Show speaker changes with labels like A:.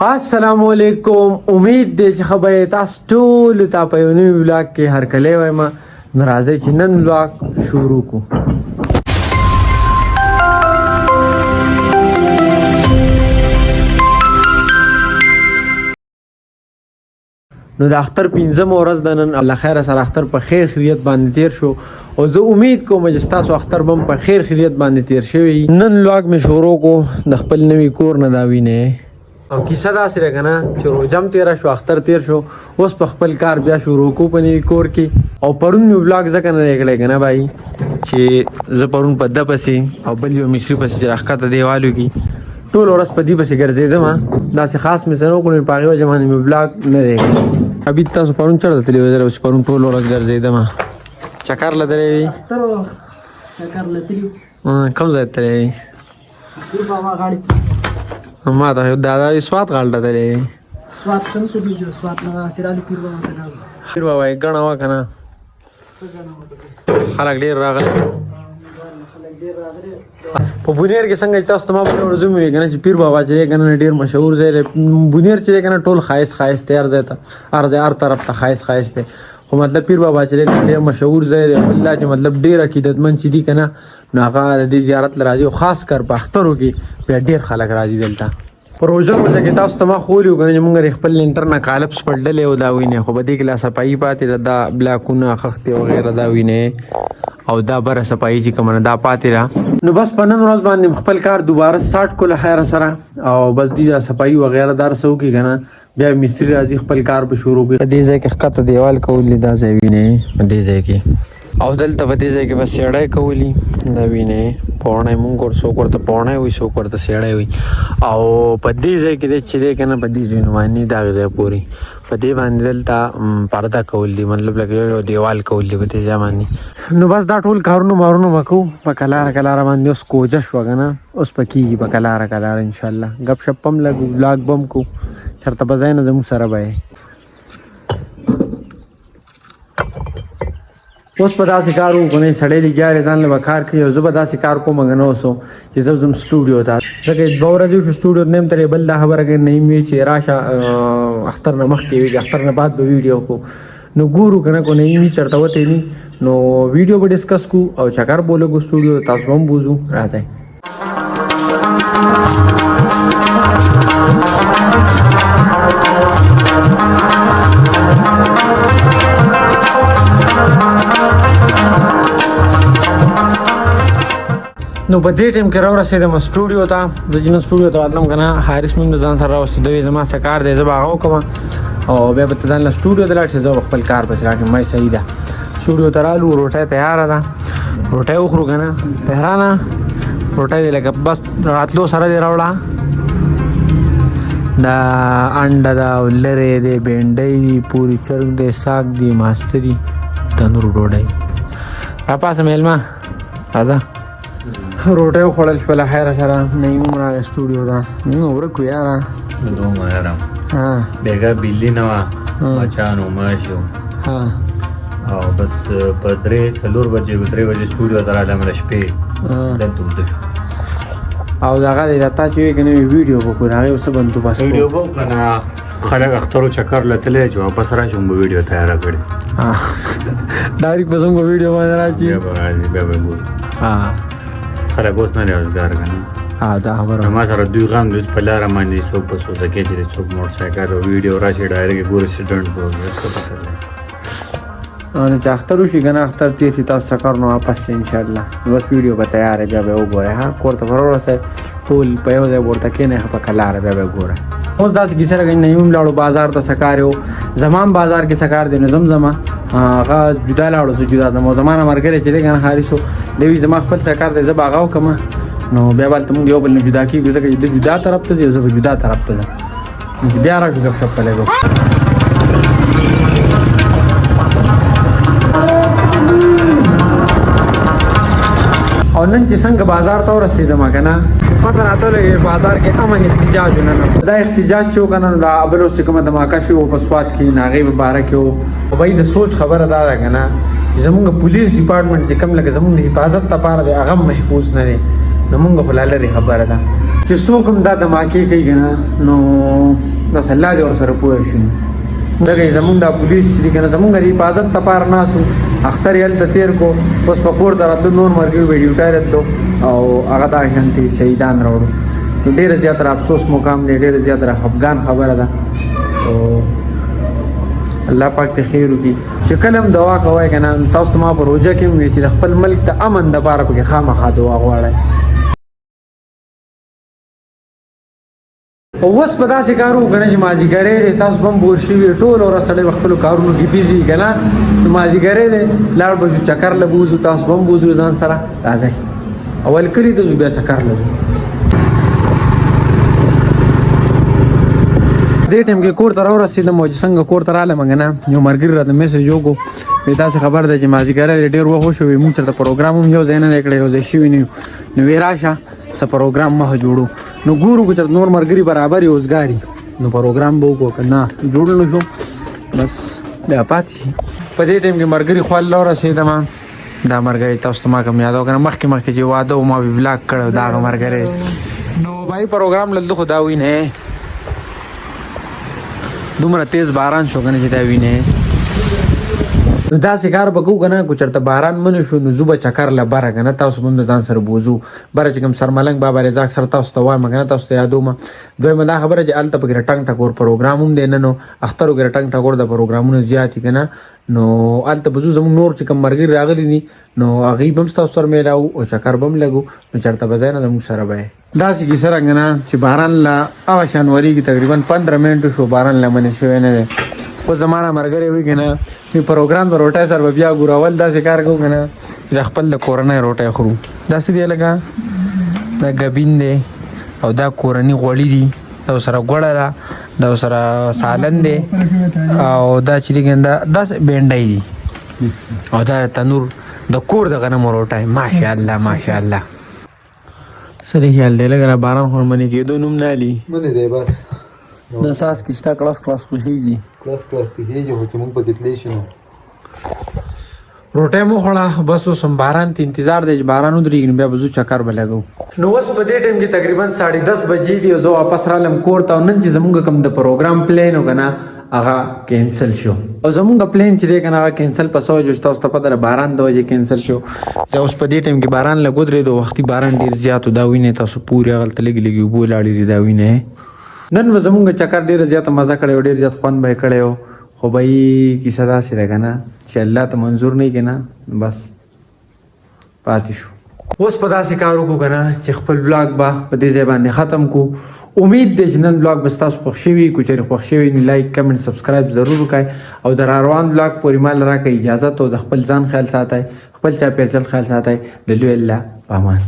A: السلام علیکم. امید دی چې خبره تاسو ټول ته په یو نوی ولاګ کې هرکلی وایم. راځئ چې نن ولاګ شروع کړو. نو د اختر 15 ورځ د نن الله خیر سره اختر په خیر خیریت باندې تیر شو او زه امید کوم چې تاسو اختر بم په خیر خیریت باندې تیر شوی. نن ولاګ می شروع کو د خپل نوی کور نه دا وینه او کیسه دا سره کنه چې روزم تیر شو اختر تیر شو اوس په خپل کار بیا شروع کو پنی کور کې او پرون یو ولاګ ځکه نه لګړې کنه بھائی چې زه پرون په د پسې او بل یو مصری پسې راخته دیوالو کې ټول ورځ په دې پسې ګرځېدم. دا څه خاص مې سره کوم په هغه ځمانه مې ولاګ نه دی. ابي تاسو پرون چړ د تلویزیون اوس پرون ټول ورځ ګرځېدم. چکر لدرې
B: تر وخت چکر لتلو
A: کوم ځای ته
B: بابا غاړي
A: ما ته دادا سوات غالډه درې
B: سوات څنګه ته جو سوات نه سیرالي پیر بابا ته
A: پیر بابا یې غنا وکنه خلک ډیر راغله په بونیر کې څنګه تاسو ته ما په ورځو مې کنه چې پیر بابا چې کنه ډیر مشهور ځای بونیر چې کنه ټول خایس تیار ځای ته هر طرف ته خایس دی خو مطلب پیر بابا چې ډیر مشهور ځای دی الله چې مطلب ډیر عقیدتمن چې دي کنه نو هغه د زیارت لراځي او خاص کر په اخترو کې بیا ډیر خلک راځي دلته پروژه ورته کې تاسو ته ما خولیو کنه موږ خپل انټرنل کالپس پړډلې او دا وینه خو بده کې لا صفایي پاتې دا بلاکونه خخته او غیره دا وینه او دا بر صفایي چې کومه دا پاتې را نو بس په نن ورځ باندې خپل کار دوباره سٹارټ کول خیر سره او بس دې صفایي او غیره دار سو کې کنه بیا مستری راځي خپل کار به شروع کوي. دې ځای کې خطه دیوال کولې دا ځای وینه دې ځای کې او دلته په دې ځای کې بس سیړای کولې دا وینه پورنه مونږ ورسو ورته پورنه وي سو ورته سیړای وي او په دې ځای کې چې دې کنه په دې ځینو باندې دا ځای پوری په دې باندې دلته پرده کولې مطلب لکه یو دیوال کولې په دې ځای باندې نو بس دا ټول کارونه وکړو په کلار باندې اوس کوجش وګنه اوس پکې په کلار ان شاء الله غب شپم لګو ولاګ بم کو چرته بزاینه زمو سره به اوس په داسې کار وکړي سړی لګیاري ځان له کار کوي او زه به داسې کار کوم غنو سو چې زم سټوډیو ته ځکه دوه ورځې شو سټوډیو نیم ترې بل دا خبره کې نه می چې راشه اختر نه مخکې وي اختر نه بعد به ویډیو کو نو ګورو کنه کو نه می چرته وته ني نو ویډیو به ډیسکس کو او چکر بولو سټوډیو تاسو هم بوزو راځي. نو په دې ټیم کې راورسېدم سټوډیو ته ځینې سټوډیو ته راتلم کنه حارث مې ځان سره راوستي دوی زما څه کار دی زه به هغه وکړم او بیا به ځان له سټوډیو ته لاړ شي زه خپل کار پسې راځم مې صحیح ده. سټوډیو ته رالو روټۍ تیاره ده روټۍ وخورو کنه تهرانه روټۍ دی لکه بس راتلو سره دی راوړه دا انډه ده او لرې دی بینډۍ دي پوري چرګ دی ساګ دی ماسته دي تنور ډوډۍ راپاسه میلمه راځه روټۍ وخوړل شوله خیر سره نه یې راغی سټوډیو ته نه ورکو یاره
C: دومره یاره بیګا بیلي نه وه مچانو ماشو او بس په 3 بجې سټوډیو ته رالم د شپې دلته وده شو
A: او دغه دی تا چې وایي که نه ویډیو وکړو هغې اوس بندوبست
C: ویډیو به که نه خلک اخترو چکر لتلی چې واپس راشي به ویډیو تیاره کړي
A: ډایرکټ به زموږ ویډیو باندې راشي
C: بیا به راځي بیا به ګورو خلک اوس نه دی اوزګار که نه
A: دا خبره
C: ما سره دوی غم دی اوس په لاره باندې څوک په سوزکۍ چې دی څوک موټرسایکل او ویډیو راشي ډایرکټ ګورو اکسیډنټ به وکړي
A: نو چې اختر وشي که نه اختر تېر شي تاسو چکر نو واپس شي انشاءالله بس ویډیو به تیار بیا به وګورئ کور ته پر ورسئ ټول په یو ځای ورته کښېنئ په کلاره بیا به وګورئ. اوس داسې کیسه راغی نه یم لاړو بازار ته څه کار یو زمان بازار کې څه کار دی نو زما هغه جدا لاړو زه جدا ځم او زما نه ملګری چې دی که نه حارثو دی وایي زما خپل څه کار دی زه به هغه وکړم نو بیا به هلته مونږ یو بل نه جدا کېږو ځکه چې د جدا طرف ته ځي زه به جدا طرف ته ځم بیا راشو ګپ شپ لګو. او نن چې څنګه بازار ته ورسېدم که نه پته راته ولګېږي بازار کې امن احتجاج نه دا احتجاج چې و که نه دا بل اوس چې کومه دماکه شوې وه په سوات کې د هغې په باره کې و او بهی د سوچ خبره دا ده که نه چې زمونږ پولیس ډپارټمنټ چې کوم لکه زمونږ د حفاظت لپاره دی هغه هم محفوظ نه دی نو مونږ خو لا لرې خبره ده چې څوک هم دا دماکې کوي که نه نو بس الله دې ورسره پوه شي. دغه زمونږ دا پولیس چې دي که نه زمونږ د حفاظت دپاره ناست وو، اختر یې هلته تېر کړو، اوس په کور ته راتلو، نور ملګري به ډیوټۍ راتلو او هغه دا شانتې شهیدان راوړو. نو ډېره زیاته افسوس مقام دی، ډېره زیاته خفګان خبره ده او الله پاک ته خیر وکړي. چې کله هم دعا کوئ که نه تاسو ته ما په روژه کې هم ویل چې د خپل ملک د امن دپاره پکې خامخا دعا غواړئ. او اوس په داسې کار وکړه چې مازدیګری دی، تاسو به هم بور شوي ټول ورځ سړی په خپلو کارونو کې بیزي که نه. نو مازدیګری دی لاړ به ځو چکر له بوځو، تاسو به هم بوځو ځان سره راځئ. اول کلي ته ځو بیا چکر له ځو. دې ټایم کې کور ته راورسېدم او چې څنګه کور ته رالم که نه یو ملګري راته میسج وکړو، وایي داسې خبر دی چې مازدیګری دی ډېر وخت وشو، موږ چېرته پروګرام هم یو ځای نه دی کړی، یو ځای شوي نه یو. نو وایي راشه څه پروګرام مخه جوړو. نو ګورو که چېرته نور ملګري برابر یې اوزګاري نو پروګرام به وکړو، که نه جوړ نه شو بس بیا پاتې شي. په دې ټایم کې ملګري خوا له ورسېدم. دا ملګری تاسو ته ما کوم یاد وکړه مخکې چې واده و ما ولاګ کړی دا هغه ملګری. نو بھائی پروګرام له خو دا وینې دومره تیز باران شو که نه چې دا وینې. نو داسې کار به کوو که نه که چېرته باران منو شو نو ځو به چکر له بره که نه تاسو به هم د ځان سره بوځو. بره چې کوم سرملنګ بابا رزاق سره تاسو ته وایم که نه تاسو ته یادوم. دویمه دا خبره چې هلته پکې ټنګ ټکور پروګرام هم دی. نن اخترو کې ټنګ ټکور د پروګرامونه زیات دي که نه. نو هلته به ځو زموږ نور چې کوم ملګري راغلي دي نو هغوی به هم ستاسو سره میلاو او چکر به هم لګو. نو چېرته به ځای نه زموږ سره به یې داسې کیسه رنګه نه چې باران له هغه شان ورېږي تقریبا 15 منټو شو باران له منې شوی نه دی. اوس زما نه ملګری وایي که نه پروګرام د روټۍ سره به بیا ګورو. اول داسې کار کوو که نه چې خپل د کورنۍ روټۍ خورو. داسې دی لکه دا ګبین دی او دا کورني غوړي دي، دا ورسره ګوړه ده، دا ورسره سالن دی او دا چې دی دا داسې بینډۍ دي او دا تنور د کور د غنمو روټۍ. ماشاءالله ماشاءالله سره خیال دی لکه را باران خو منې کېدو نوم نه علي
D: منې دی بس
A: د ساس کې شته کلاس خوښېږي
D: کلاس کېږي خو چې موږ پکې تللی شو
A: روټۍ مو خوړه بس اوس هم باران ته انتظار دی چې باران ودرېږي نو بیا به ځو چکر به لګو. نو اوس په دې ټایم کې تقریبا 10:30 بجې دي او زه واپس رالم کور ته. او نن چې زموږ کوم د پروګرام پلان و که نه هغه کینسل شو او زموږ پلان چې دی که نه هغه کینسل په څه وجه چې تاسو ته پته ده باران د وجې کینسل شو. زه اوس په دې ټایم کې باران لږ ودرېدو، وختي باران ډېر زیات و. دا وینې تاسو پورې هغلته لږې لږې اوبه ولاړې دي دا وینې. نن به زموږ چکر ډېره زیاته مزه کړی و، ډېر زیات خوند به یې کړی و. خو به یې کیسه داسې ده که نه چې الله ته منظور نه وي که نه بس پاتې شو. اوس په داسې کار وکړو که نه چې خپل بلاګ به په دې ځای باندې ختم کړو. امید دی چې نن بلاګ به ستاسو خوښ شوي. که چېرې خوښ شوي نو لایک کمنټ سبسکرایب ضرور وکړئ او د راروان بلاګ پورې ما له راکړئ اجازت او د خپل ځان خیال ساتئ، خپل چاپېریال خیال ساتئ. د لوی الله په امان.